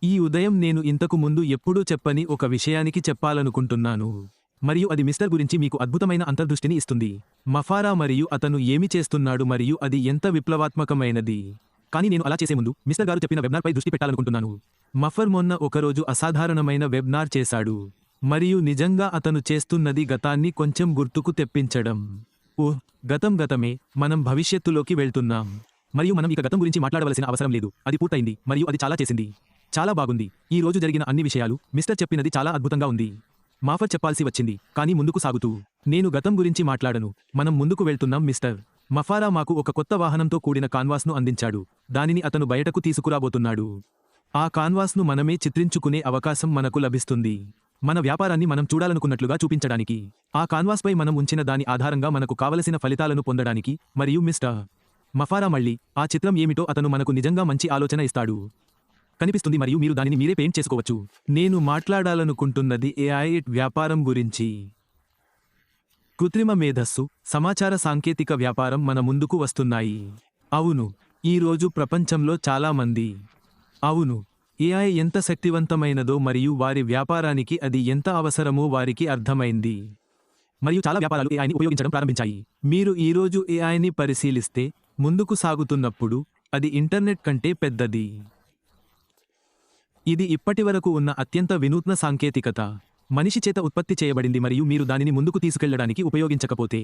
ఈ ఉదయం నేను ఇంతకు ముందు ఎప్పుడూ చెప్పని ఒక విషయానికి చెప్పాలనుకుంటున్నాను. మరియు అది మిస్టర్ గురించి మీకు అద్భుతమైన అంతర్దృష్టిని ఇస్తుంది. మఫారా మరియు అతను ఏమి చేస్తున్నాడు మరియు అది ఎంత విప్లవాత్మకమైనది. కానీ నేను అలా చేసే ముందు మిస్టర్ గారు చెప్పిన వెబ్నార్పై దృష్టి పెట్టాలనుకుంటున్నాను. మఫర్ మొన్న ఒకరోజు అసాధారణమైన వెబ్నార్ చేశాడు. మరియు నిజంగా అతను చేస్తున్నది గతాన్ని కొంచెం గుర్తుకు తెప్పించడం. ఓహ్, గతం గతమే, మనం భవిష్యత్తులోకి వెళ్తున్నాం. మరియు మనం ఇక గతం గురించి మాట్లాడవలసిన అవసరం లేదు. అది పూర్తయింది మరియు అది చాలా చేసింది. చాలా బాగుంది. ఈ రోజు జరిగిన అన్ని విషయాలు మిస్టర్ చెప్పినది చాలా అద్భుతంగా ఉంది. మాఫర్ చెప్పాల్సి వచ్చింది, కానీ ముందుకు సాగుతూ. నేను గతం గురించి మాట్లాడను, మనం ముందుకు వెళ్తున్నాం మిస్టర్. మఫారా మాకు ఒక కొత్త వాహనంతో కూడిన కాన్వాస్ను అందించాడు. దానిని అతను బయటకు తీసుకురాబోతున్నాడు. ఆ కాన్వాస్ను మనమే చిత్రించుకునే అవకాశం మనకు లభిస్తుంది. మన వ్యాపారాన్ని మనం చూడాలనుకున్నట్లుగా చూపించడానికి. ఆ కాన్వాస్పై మనం ఉంచిన దాని ఆధారంగా మనకు కావలసిన ఫలితాలను పొందడానికి. మరియు మిస్టర్ మఫారా మళ్ళీ ఆ చిత్రం ఏమిటో అతను మనకు నిజంగా మంచి ఆలోచన ఇస్తాడు. కనిపిస్తుంది మరియు మీరు దానిని మీరే పెయింట్ చేసుకోవచ్చు. నేను మాట్లాడాలనుకుంటున్నది AI వ్యాపారం గురించి. కృత్రిమ మేధస్సు, సమాచార సాంకేతిక వ్యాపారం మన ముందుకు వస్తున్నాయి. అవును, ఈరోజు ప్రపంచంలో చాలామంది. అవును, AI ఎంత శక్తివంతమైనదో మరియు వారి వ్యాపారానికి అది ఎంత అవసరమో వారికి అర్థమైంది. మరియు చాలా వ్యాపారాలు AIని ఉపయోగించడం ప్రారంభించాయి. మీరు ఈరోజు AIని పరిశీలిస్తే, ముందుకు సాగుతున్నప్పుడు అది ఇంటర్నెట్ కంటే పెద్దది. ఇది ఇప్పటివరకు ఉన్న అత్యంత వినూత్న సాంకేతికత. మనిషి చేత ఉత్పత్తి చేయబడింది మరియు మీరు దానిని ముందుకు తీసుకెళ్లడానికి ఉపయోగించకపోతే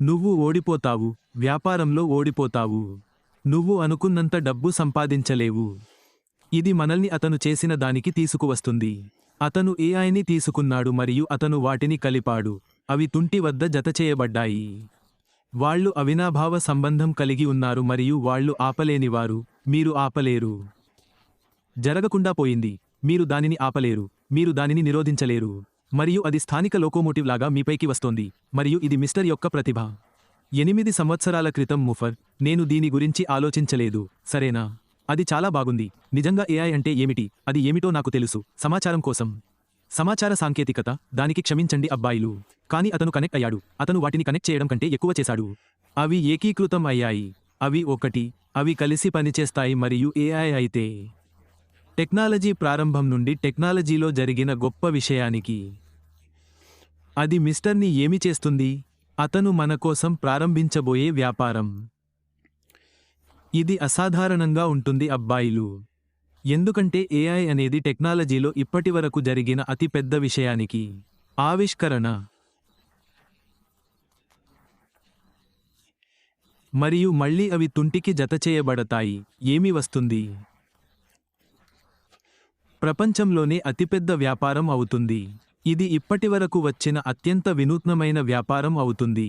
నువ్వు ఓడిపోతావు. వ్యాపారంలో ఓడిపోతావు. నువ్వు అనుకున్నంత డబ్బు సంపాదించలేవు. ఇది మనల్ని అతను చేసిన దానికి తీసుకువస్తుంది. అతను AIని తీసుకున్నాడు మరియు అతను వాటిని కలిపాడు. అవి తుంటి వద్ద జతచేయబడ్డాయి. వాళ్ళు అవినాభావ సంబంధం కలిగి ఉన్నారు మరియు వాళ్ళు ఆపలేనివారు. మీరు ఆపలేరు. జరగకుండా పోయింది. మీరు దానిని ఆపలేరు. మీరు దానిని నిరోధించలేరు. మరియు అది స్థానిక లోకోమోటివ్ లాగా మీపైకి వస్తోంది. మరియు ఇది మిస్టర్ యొక్క ప్రతిభ. 8 సంవత్సరాల క్రితం ముఫర్, నేను దీని గురించి ఆలోచించలేదు, సరేనా? అది చాలా బాగుంది. నిజంగా AI అంటే ఏమిటి, అది ఏమిటో నాకు తెలుసు. సమాచారం కోసం. సమాచార సాంకేతికత, దానికి క్షమించండి అబ్బాయిలు. కానీ అతను కనెక్ట్ అయ్యాడు. అతను వాటిని కనెక్ట్ చేయడం కంటే ఎక్కువ చేశాడు. అవి ఏకీకృతం అయ్యాయి. అవి ఒకటి. అవి కలిసి పనిచేస్తాయి మరియు AI అయితే టెక్నాలజీ ప్రారంభం నుండి టెక్నాలజీలో జరిగిన గొప్ప విషయానికి. అది మిస్టర్ని ఏమి చేస్తుంది? అతను మన కోసం ప్రారంభించబోయే వ్యాపారం. ఇది అసాధారణంగా ఉంటుంది అబ్బాయిలు. ఎందుకంటే AI అనేది టెక్నాలజీలో ఇప్పటివరకు జరిగిన అతి పెద్ద విషయానికి. ఆవిష్కరణ. మరియు మళ్ళీ అవి తుంటికి జతచేయబడతాయి. ఏమి వస్తుంది? ప్రపంచంలోనే అతిపెద్ద వ్యాపారం అవుతుంది. ఇది ఇప్పటివరకు వచ్చిన అత్యంత వినూత్నమైన వ్యాపారం అవుతుంది.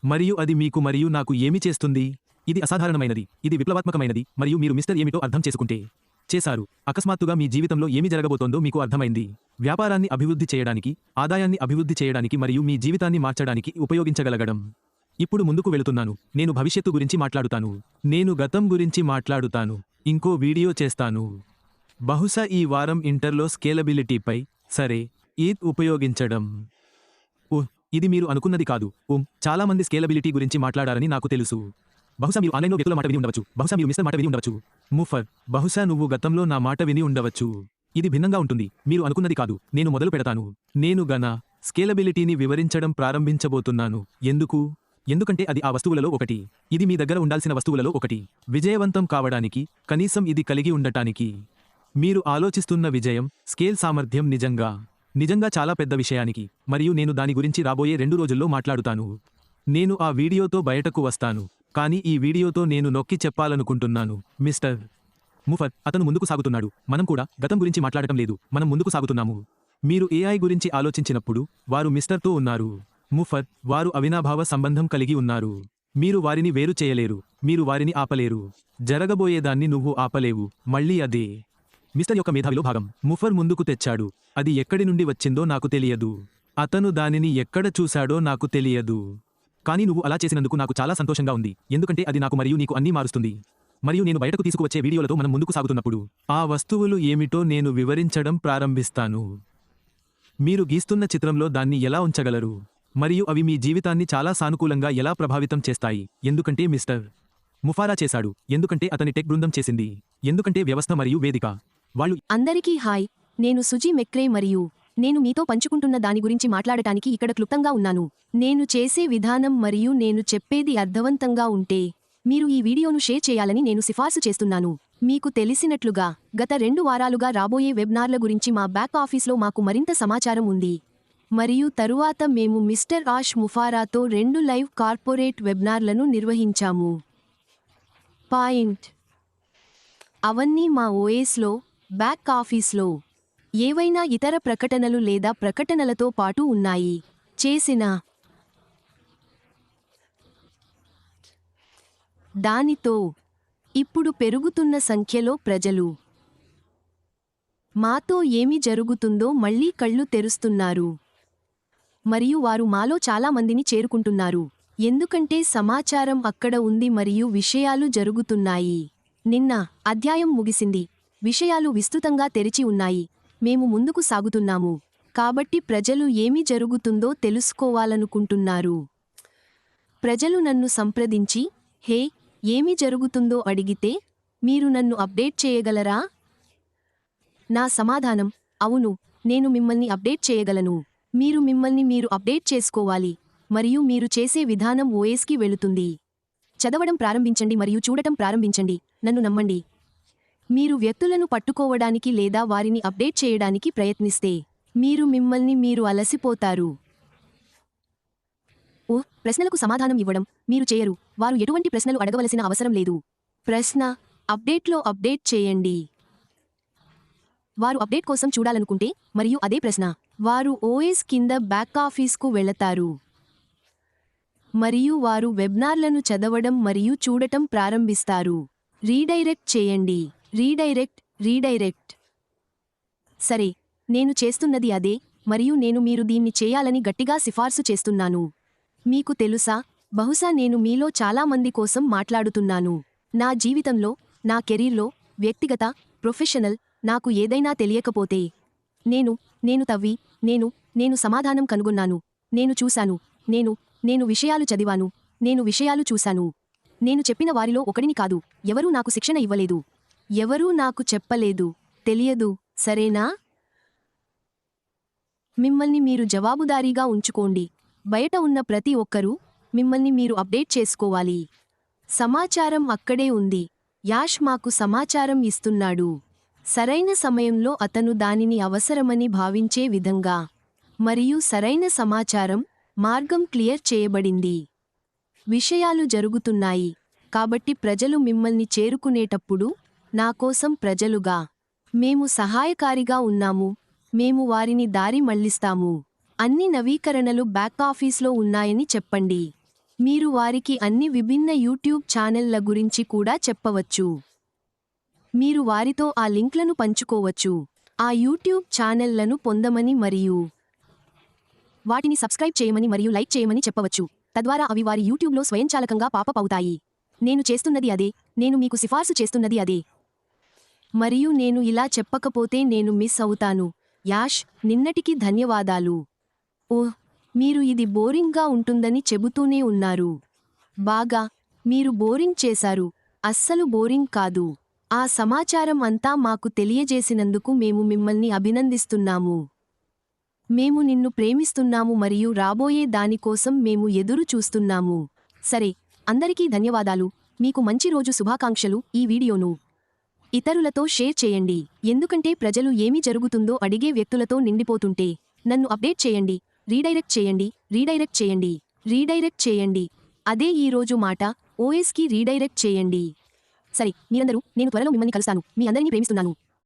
మరియు అది మీకు మరియు నాకు ఏమి చేస్తుంది? ఇది అసాధారణమైనది, ఇది విప్లవాత్మకమైనది మరియు మీరు మిస్టర్ ఏమిటో అర్థం చేసుకుంటే చేశారు. అకస్మాత్తుగా మీ జీవితంలో ఏమి జరగబోతోందో మీకు అర్థమైంది. వ్యాపారాన్ని అభివృద్ధి చేయడానికి, ఆదాయాన్ని అభివృద్ధి చేయడానికి మరియు మీ జీవితాన్ని మార్చడానికి ఉపయోగించగలగడం. ఇప్పుడు ముందుకు వెళుతున్నాను. నేను భవిష్యత్తు గురించి మాట్లాడుతాను. నేను గతం గురించి మాట్లాడుతాను. ఇంకో వీడియో చేస్తాను. బహుశా ఈ వారం ఇంటర్లో స్కేలబిలిటీపై. సరే, ఉపయోగించడం. ఓహ్, ఇది మీరు అనుకున్నది కాదు. చాలామంది స్కేలబిలిటీ గురించి మాట్లాడారని నాకు తెలుసు. బహుశా మీరు ఆన్లైన్లో వ్యక్తుల మాట విని ఉండవచ్చు. బహుశా మీరు మిస్టర్ మాట విని ఉండవచ్చు. ముఫర్, బహుశా నువ్వు గతంలో నా మాట విని ఉండవచ్చు. ఇది భిన్నంగా ఉంటుంది. మీరు అనుకున్నది కాదు. నేను మొదలు పెడతాను. నేను స్కేలబిలిటీని వివరించడం ప్రారంభించబోతున్నాను. ఎందుకు? ఎందుకంటే అది ఆ వస్తువులలో ఒకటి. ఇది మీ దగ్గర ఉండాల్సిన వస్తువులలో ఒకటి. విజయవంతం కావడానికి, కనీసం ఇది కలిగి ఉండటానికి. మీరు ఆలోచిస్తున్న విజయం, స్కేల్ సామర్థ్యం నిజంగా చాలా పెద్ద విషయానికి. మరియు నేను దాని గురించి రాబోయే 2 రోజుల్లో మాట్లాడుతాను. నేను ఆ వీడియోతో బయటకు వస్తాను. కానీ ఈ వీడియోతో నేను నొక్కి చెప్పాలనుకుంటున్నాను, మిస్టర్ ముఫర్, అతను ముందుకు సాగుతున్నాడు. మనం కూడా గతం గురించి మాట్లాడటం లేదు. మనం ముందుకు సాగుతున్నాము. మీరు AI గురించి ఆలోచించినప్పుడు వారు మిస్టర్తో ఉన్నారు. ముఫర్, వారు అవినాభావ సంబంధం కలిగి ఉన్నారు. మీరు వారిని వేరు చేయలేరు. మీరు వారిని ఆపలేరు. జరగబోయేదాన్ని నువ్వు ఆపలేవు. మళ్ళీ అదే మిస్టర్ యొక్క మేధావిలో భాగం. ముఫర్ ముందుకు తెచ్చాడు. అది ఎక్కడి నుండి వచ్చిందో నాకు తెలియదు. అతను దానిని ఎక్కడ చూశాడో నాకు తెలియదు. కానీ నువ్వు అలా చేసినందుకు నాకు చాలా సంతోషంగా ఉంది. ఎందుకంటే అది నాకు మరియు నీకు అన్నీ మారుస్తుంది. మరియు నేను బయటకు తీసుకువచ్చే వీడియోలతో మనం ముందుకు సాగుతున్నప్పుడు ఆ వస్తువులు ఏమిటో నేను వివరించడం ప్రారంభిస్తాను. మీరు గీస్తున్న చిత్రంలో దాన్ని ఎలా ఉంచగలరు? మరియు అవి మీ జీవితాన్ని చాలా సానుకూలంగా ఎలా ప్రభావితం చేస్తాయి? ఎందుకంటే మిస్టర్ ముఫారా చేశాడు. ఎందుకంటే అతని టెక్ బృందం చేసింది. ఎందుకంటే వ్యవస్థ మరియు వేదిక. వాళ్ళు అందరికీ హాయ్, నేను సుజీ మెక్రే మరియు నేను మీతో పంచుకుంటున్న దాని గురించి మాట్లాడటానికి ఇక్కడ క్లుప్తంగా ఉన్నాను. నేను చేసే విధానం మరియు నేను చెప్పేది అర్థవంతంగా ఉంటే మీరు ఈ వీడియోను షేర్ చేయాలని నేను సిఫార్సు చేస్తున్నాను. మీకు తెలిసినట్లుగా గత 2 వారాలుగా రాబోయే వెబ్నార్ల గురించి మా బ్యాక్ ఆఫీస్లో మాకు మరింత సమాచారం ఉంది. మరియు తరువాత మేము మిస్టర్ ఆష్ ముఫారాతో 2 లైవ్ కార్పొరేట్ వెబ్నార్లను నిర్వహించాము. పాయింట్ అవన్నీ మా ఓఎస్లో, బ్యాక్ ఆఫీస్లో ఏవైనా ఇతర ప్రకటనలు లేదా ప్రకటనలతో పాటు ఉన్నాయి. చేసిన దానితో ఇప్పుడు పెరుగుతున్న సంఖ్యలో ప్రజలు మాతో ఏమి జరుగుతుందో మళ్లీ కళ్ళు తెరుస్తున్నారు మరియు వారు మాలో చాలా మందిని చేరుకుంటున్నారు. ఎందుకంటే సమాచారం అక్కడ ఉంది మరియు విషయాలు జరుగుతున్నాయి. నిన్న అధ్యాయం ముగిసింది. విషయాలు విస్తృతంగా తెరిచి ఉన్నాయి. మేము ముందుకు సాగుతున్నాము. కాబట్టి ప్రజలు ఏమి జరుగుతుందో తెలుసుకోవాలనుకుంటున్నారు. ప్రజలు నన్ను సంప్రదించి, హే, ఏమి జరుగుతుందో అడిగితే మీరు నన్ను అప్డేట్ చేయగలరా? నా సమాధానం, అవును, నేను మిమ్మల్ని అప్డేట్ చేయగలను. మీరు మిమ్మల్ని మీరు అప్డేట్ చేసుకోవాలి మరియు మీరు చేసే విధానం ఓఎస్కి వెళుతుంది. చదవడం ప్రారంభించండి మరియు చూడటం ప్రారంభించండి. నన్ను నమ్మండి. మీరు వ్యక్తులను పట్టుకోవడానికి లేదా వారిని అప్డేట్ చేయడానికి ప్రయత్నిస్తే మీరు మిమ్మల్ని మీరు అలసిపోతారు. ప్రశ్నలకు సమాధానం ఇవ్వడం మీరు చేయరు. వారు ఎటువంటి ప్రశ్నలు అడగవలసిన అవసరం లేదు. ప్రశ్న అప్డేట్లో అప్డేట్ చేయండి. వారు అప్డేట్ కోసం చూడాలనుకుంటే మరియు అదే ప్రశ్న. వారు ఓఎస్ కింద బ్యాక్ ఆఫీస్కు వెళతారు మరియు వారు వెబ్నార్లను చదవడం మరియు చూడటం ప్రారంభిస్తారు. రీడైరెక్ట్ చేయండి. రీడైరెక్ట్. సరే, నేను చేస్తున్నది అదే మరియు నేను మీరు దీన్ని చేయాలని గట్టిగా సిఫార్సు చేస్తున్నాను. మీకు తెలుసా, బహుశా నేను మీలో చాలా మంది కోసం మాట్లాడుతున్నాను. నా జీవితంలో, నా కెరీర్లో, వ్యక్తిగత, ప్రొఫెషనల్, నాకు ఏదైనా తెలియకపోతే నేను తవ్వి, నేను సమాధానం కనుగొన్నాను. నేను చూశాను. నేను విషయాలు చదివాను. నేను విషయాలు చూశాను. నేను చెప్పిన వారిలో ఒకడిని కాదు. ఎవరూ నాకు శిక్షణ ఇవ్వలేదు. ఎవరూ నాకు చెప్పలేదు. తెలియదు, సరేనా? మిమ్మల్ని మీరు జవాబుదారీగా ఉంచుకోండి. బయట ఉన్న ప్రతి ఒక్కరూ మిమ్మల్ని మీరు అప్డేట్ చేసుకోవాలి. సమాచారం అక్కడే ఉంది. యాష్ మాకు సమాచారం ఇస్తున్నాడు. సరైన సమయంలో అతను దానిని అవసరమని భావించే విధంగా. మరియు సరైన సమాచారం, మార్గం క్లియర్ చేయబడింది. విషయాలు జరుగుతున్నాయి. కాబట్టి ప్రజలు మిమ్మల్ని చేరుకునేటప్పుడు నా కోసం ప్రజలుగా మేము సహాయకారిగా ఉన్నాము. మేము వారిని దారి మళ్లిస్తాము. అన్ని నవీకరణలు బ్యాక్ ఆఫీస్లో ఉన్నాయని చెప్పండి. మీరు వారికి అన్ని విభిన్న యూట్యూబ్ ఛానళ్ల గురించి కూడా చెప్పవచ్చు. మీరు వారితో ఆ లింక్లను పంచుకోవచ్చు. ఆ యూట్యూబ్ ఛానళ్లను పొందమని మరియు వాటిని సబ్స్క్రైబ్ చేయమని మరియు లైక్ చేయమని చెప్పవచ్చు. తద్వారా అవి వారి యూట్యూబ్లో స్వయంచాలకంగా పాపప్ అవుతాయి. నేను చేస్తున్నది అదే. నేను మీకు సిఫార్సు చేస్తున్నది అదే. మరియు నేను ఇలా చెప్పకపోతే నేను మిస్ అవుతాను. యాష్, నిన్నటికి ధన్యవాదాలు. ఓహ్, మీరు ఇది బోరింగ్గా ఉంటుందని చెబుతూనే ఉన్నారు. బాగా, మీరు బోరింగ్ చేశారు. అస్సలు బోరింగ్ కాదు. ఆ సమాచారం అంతా మాకు తెలియజేసినందుకు మేము మిమ్మల్ని అభినందిస్తున్నాము. మేము నిన్ను ప్రేమిస్తున్నాము మరియు రాబోయే దానికోసం మేము ఎదురు చూస్తున్నాము. సరే, అందరికీ ధన్యవాదాలు. మీకు మంచి రోజు శుభాకాంక్షలు. ఈ వీడియోను ఇతరులతో షేర్ చేయండి. ఎందుకంటే ప్రజలు ఏమి జరుగుతుందో అడిగే వ్యక్తులతో నిండిపోతుంటే నన్ను అప్డేట్ చేయండి. రీడైరెక్ట్ చేయండి. అదే ఈ రోజు మాట. ఓఎస్కి రీడైరెక్ట్ చేయండి. సరే, మీరందరూ, నేను త్వరలో మిమ్మల్ని కలుస్తాను. మీ అందరినీ ప్రేమిస్తున్నాను.